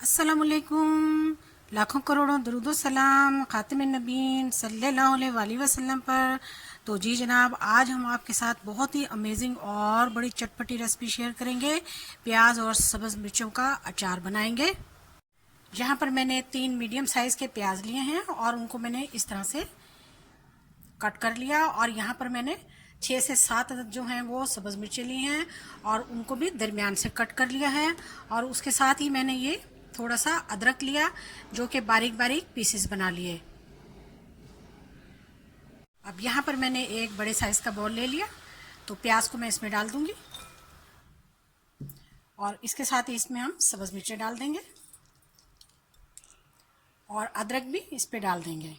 अस्सलामुअलैकुम। लाखों करोड़ों दरूदो सलाम खातिमुन नबीन सल्लल्लाहु अलैहि वसल्लम पर। तो जी जनाब, आज हम आपके साथ बहुत ही अमेजिंग और बड़ी चटपटी रेसिपी शेयर करेंगे। प्याज और सब्ज़ मिर्चों का अचार बनाएंगे। यहाँ पर मैंने 3 मीडियम साइज़ के प्याज लिए हैं और उनको मैंने इस तरह से कट कर लिया। और यहाँ पर मैंने 6 से 7 अदद जो हैं वो सब्ज़ मिर्चें ली हैं और उनको भी दरमियान से कट कर लिया है। और उसके साथ ही मैंने ये थोड़ा सा अदरक लिया जो कि बारीक बारीक पीसेस बना लिए। अब यहाँ पर मैंने एक बड़े साइज़ का बॉल ले लिया, तो प्याज को मैं इसमें डाल दूंगी और इसके साथ ही इसमें हम सब्ज़ मिर्चें डाल देंगे और अदरक भी इस पे डाल देंगे।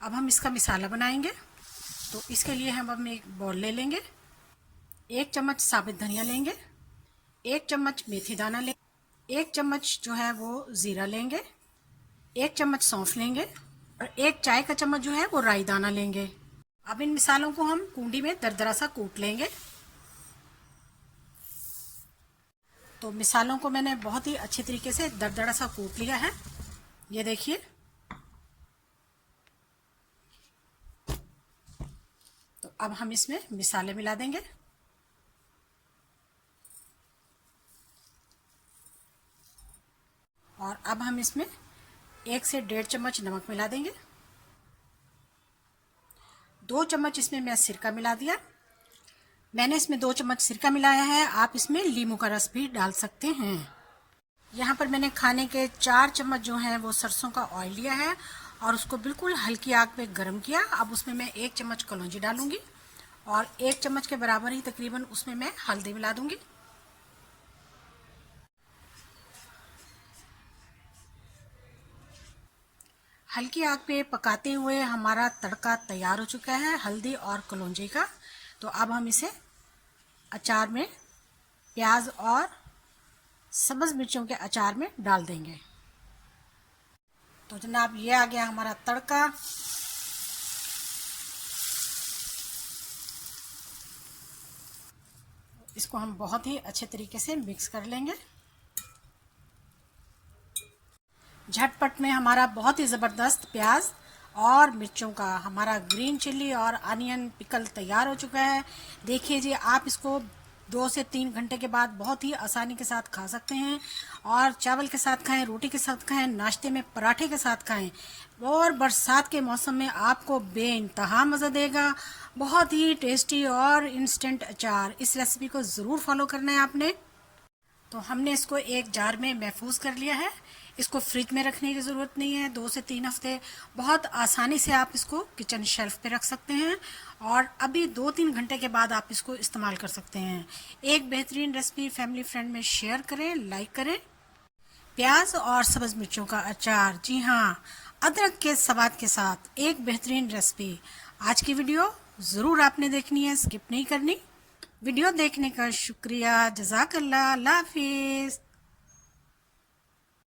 अब हम इसका मिसाला बनाएंगे। तो इसके लिए हम एक बॉल ले लेंगे, 1 चम्मच साबित धनिया लेंगे, 1 चम्मच मेथी दाना लेंगे, 1 चम्मच जो है वो ज़ीरा लेंगे, 1 चम्मच सौंफ लेंगे और 1 चाय का चम्मच जो है वो राई दाना लेंगे। अब इन मिसालों को हम कूंडी में दरदरा सा कूट लेंगे। तो मिसालों को मैंने बहुत ही अच्छे तरीके से दरदरा सा कूट लिया है, ये देखिए। तो अब हम इसमें मिसाले मिला देंगे। और अब हम इसमें 1 से 1.5 चम्मच नमक मिला देंगे। 2 चम्मच इसमें मैं सिरका मिला दिया। मैंने इसमें 2 चम्मच सिरका मिलाया है, आप इसमें लीमू का रस भी डाल सकते हैं। यहाँ पर मैंने खाने के 4 चम्मच जो हैं वो सरसों का ऑयल लिया है और उसको बिल्कुल हल्की आग पे गर्म किया। अब उसमें मैं 1 चम्मच कलौंजी डालूंगी और 1 चम्मच के बराबर ही तकरीबन उसमें मैं हल्दी मिला दूंगी। हल्की आग पे पकाते हुए हमारा तड़का तैयार हो चुका है हल्दी और कलौंजी का। तो अब हम इसे अचार में, प्याज और सब्ज़ मिर्चों के अचार में डाल देंगे। तो जनाब, ये आ गया हमारा तड़का। इसको हम बहुत ही अच्छे तरीके से मिक्स कर लेंगे। झटपट में हमारा बहुत ही ज़बरदस्त प्याज और मिर्चों का हमारा ग्रीन चिल्ली और अनियन पिकल तैयार हो चुका है। देखिए जी, आप इसको 2 से 3 घंटे के बाद बहुत ही आसानी के साथ खा सकते हैं। और चावल के साथ खाएं, रोटी के साथ खाएं, नाश्ते में पराठे के साथ खाएं। और बरसात के मौसम में आपको बेइंतहा मज़ा देगा। बहुत ही टेस्टी और इंस्टेंट अचार। इस रेसिपी को ज़रूर फॉलो करना है आपने। तो हमने इसको एक जार में महफूज कर लिया है। इसको फ्रिज में रखने की ज़रूरत नहीं है। 2 से 3 हफ्ते बहुत आसानी से आप इसको किचन शेल्फ पे रख सकते हैं और अभी 2-3 घंटे के बाद आप इसको इस्तेमाल कर सकते हैं। एक बेहतरीन रेसिपी फैमिली फ्रेंड में शेयर करें, लाइक करें। प्याज और सब्ज़ मिर्चों का अचार, जी हाँ, अदरक के स्वाद के साथ एक बेहतरीन रेसिपी। आज की वीडियो ज़रूर आपने देखनी है, स्किप नहीं करनी। वीडियो देखने का शुक्रिया। जज़ाकल्लाह। अल्लाह हाफिज़।